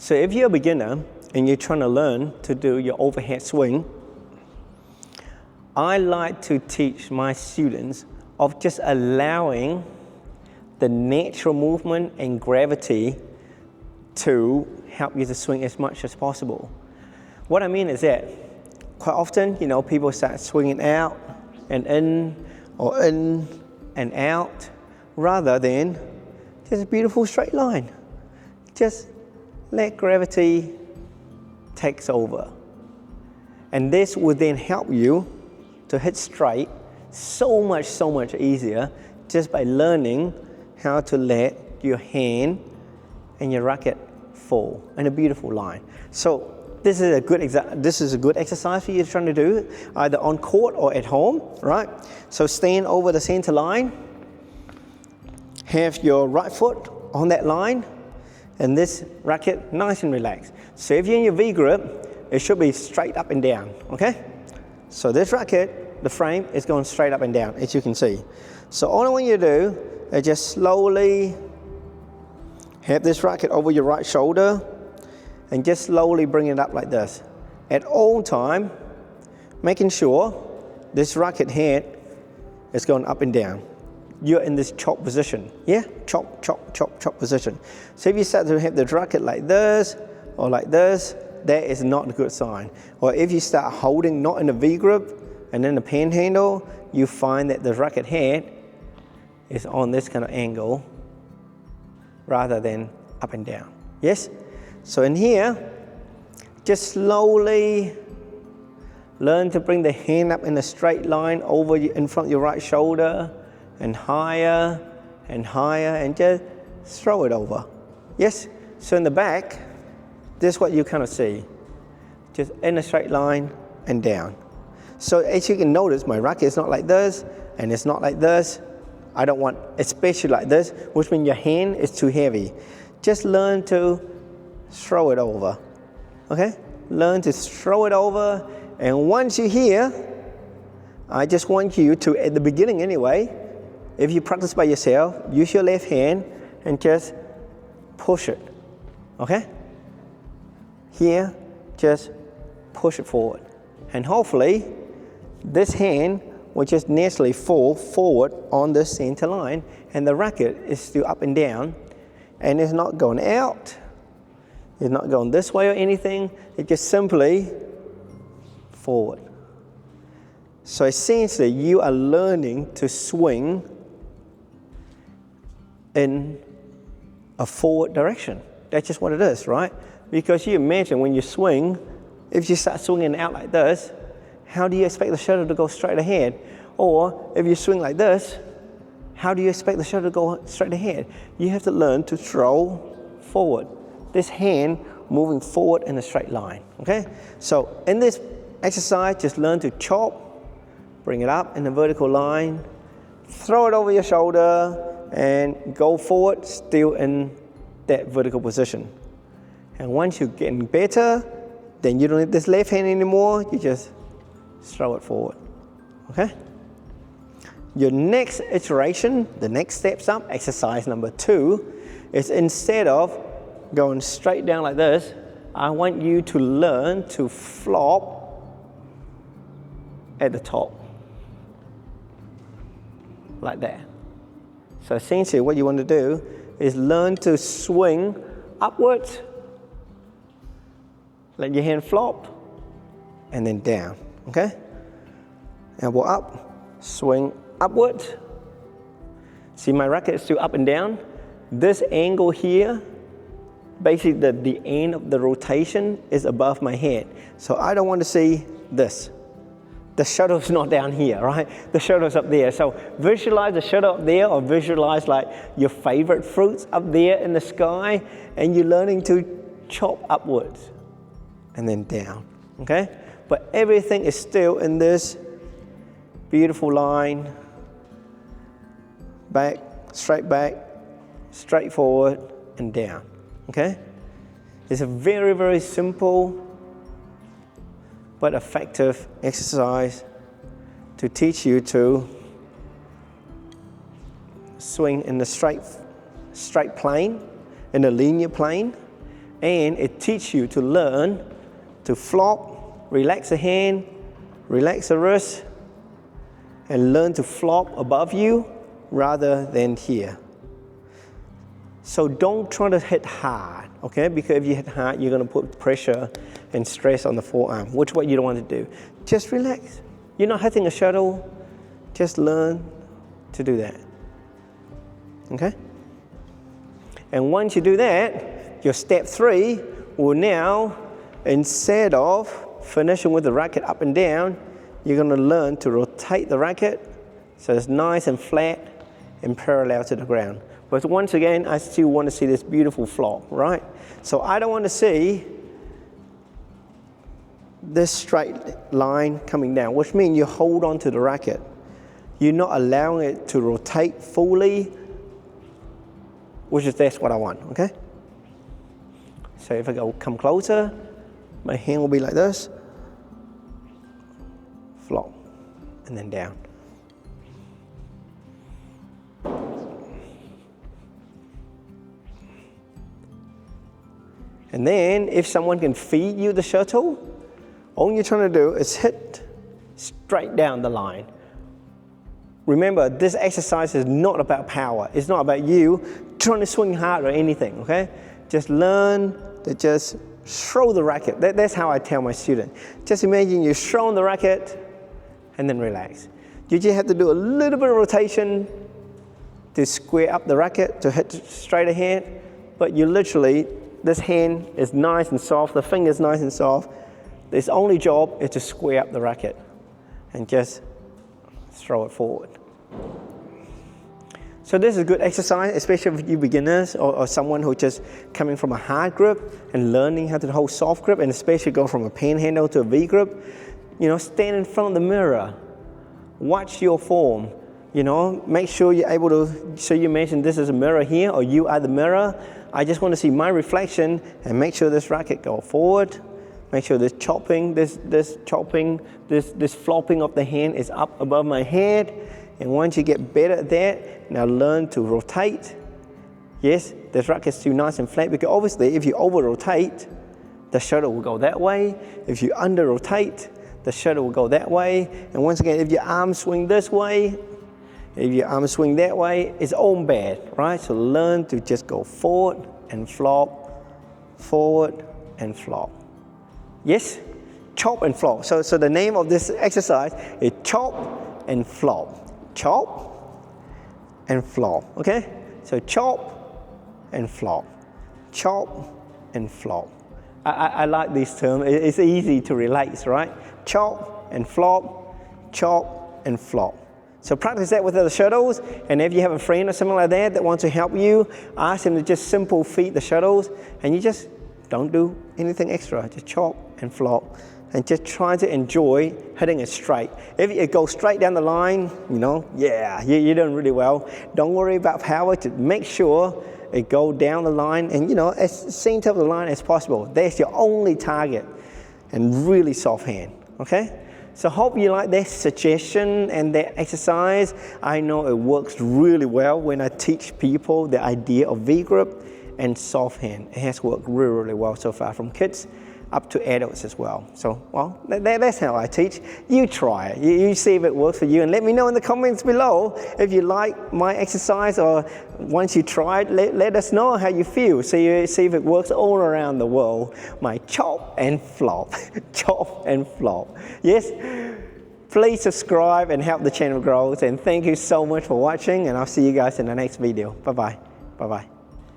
So if you're a beginner and you're trying to learn to do your overhead swing, I like to teach my students of just allowing the natural movement and gravity to help you to swing as much as possible. What I mean is that quite often, people start swinging out and in, or in and out, rather than just a beautiful straight line. Just let gravity takes over. And this will then help you to hit straight so much easier just by learning how to let your hand and your racket fall in a beautiful line. So this is a good exercise for you trying to do, either on court or at home, right? So stand over the center line, have your right foot on that line, and this racket nice and relaxed. So if you're in your V grip, it should be straight up and down, okay? So this racket, the frame is going straight up and down, as you can see. So all I want you to do is just slowly have this racket over your right shoulder and just slowly bring it up like this. At all time, making sure this racket head is going up and down. You're in this chop position, yeah? Chop position. So if you start to have the racket like this or like this, that is not a good sign. Or if you start holding not in a V grip and then the panhandle, you find that the racket head is on this kind of angle rather than up and down, yes? So in here, just slowly learn to bring the hand up in a straight line over in front of your right shoulder, and higher, and just throw it over. Yes? So in the back, this is what you kind of see. Just in a straight line and down. So as you can notice, my racket is not like this, and it's not like this. I don't want, especially like this, which means your hand is too heavy. Just learn to throw it over, okay? Learn to throw it over, and once you're here, I just want you to, at the beginning anyway, if you practice by yourself, use your left hand and just push it, okay? Here, just push it forward. And hopefully, this hand will just naturally fall forward on the center line, and the racket is still up and down, and it's not going out, it's not going this way or anything, it's just simply forward. So essentially, you are learning to swing in a forward direction. That's just what it is, right? Because you imagine when you swing, if you start swinging out like this, how do you expect the shuttle to go straight ahead? Or if you swing like this, how do you expect the shuttle to go straight ahead? You have to learn to throw forward. This hand moving forward in a straight line, okay? So in this exercise, just learn to chop, bring it up in a vertical line, throw it over your shoulder, and go forward, still in that vertical position. And once you're getting better, then you don't need this left hand anymore, you just throw it forward, okay? Your next iteration, the next steps up, exercise number 2, is instead of going straight down like this, I want you to learn to flop at the top, like that. So essentially what you want to do is learn to swing upwards, let your hand flop, and then down, okay? Elbow up, swing upwards. See, my racket is still up and down. This angle here, basically the end of the rotation is above my head. So I don't want to see this. The shuttle's not down here, right? The shuttle's up there. So visualize the shuttle up there, or visualize like your favorite fruits up there in the sky, and you're learning to chop upwards and then down, okay? But everything is still in this beautiful line, back, straight forward, and down, okay? It's a very, very simple but effective exercise to teach you to swing in the straight plane, in a linear plane, And it teaches you to learn to flop, relax the hand, relax the wrist, and learn to flop above you rather than here. So don't try to hit hard, okay? Because if you hit hard, you're gonna put pressure and stress on the forearm, which is what you don't want to do. Just relax. You're not hitting a shuttle, just learn to do that, okay? And once you do that, your step 3 will now, instead of finishing with the racket up and down, you're gonna learn to rotate the racket so it's nice and flat and parallel to the ground. But once again, I still want to see this beautiful flop, right? So I don't want to see this straight line coming down, which means you hold on to the racket. You're not allowing it to rotate fully, that's what I want, okay? So if I come closer, my hand will be like this, flop, and then down. And then if someone can feed you the shuttle, all you're trying to do is hit straight down the line. Remember, this exercise is not about power. It's not about you trying to swing hard or anything, okay? Just learn to just throw the racket. That's how I tell my students. Just imagine you're throwing the racket and then relax. You just have to do a little bit of rotation to square up the racket, to hit straight ahead, but you literally, this hand is nice and soft, the finger is nice and soft. Its only job is to square up the racket and just throw it forward. So this is a good exercise, especially for you beginners or someone who's just coming from a hard grip and learning how to hold soft grip, and especially go from a panhandle to a V grip. You know, stand in front of the mirror, watch your form. You know, make sure you're able to, so you mentioned this is a mirror here, or you are the mirror. I just want to see my reflection and make sure this racket go forward. Make sure this chopping, this flopping of the hand is up above my head. And once you get better at that, now learn to rotate. Yes, this racket's too nice and flat, because obviously if you over rotate, the shuttle will go that way. If you under rotate, the shuttle will go that way. And once again, if your arm swing this way, if your arm swing that way, it's all bad, right? So learn to just go forward and flop, forward and flop. Yes? Chop and flop. So the name of this exercise is chop and flop. Chop and flop, okay? So chop and flop. Chop and flop. I like this term. It's easy to relate, right? Chop and flop, chop and flop. So practice that with the shuttles, and if you have a friend or something like that wants to help you, ask them to just simple feed the shuttles, and you just don't do anything extra. Just chop and flop, and just try to enjoy hitting it straight. If it goes straight down the line, you know, yeah, you're doing really well. Don't worry about power. To make sure it go down the line, and you know, as center of the line as possible. That's your only target, and really soft hand. Okay. So hope you like that suggestion and that exercise. I know it works really well when I teach people the idea of V grip and soft hand. It has worked really, really well so far, from kids up to adults as well. So, well, that's how I teach. You try it. You see if it works for you, and let me know in the comments below if you like my exercise, or once you try it, let us know how you feel. See if it works all around the world. My chop and flop, chop and flop. Yes? Please subscribe and help the channel grow. And thank you so much for watching, and I'll see you guys in the next video. Bye-bye. Bye-bye.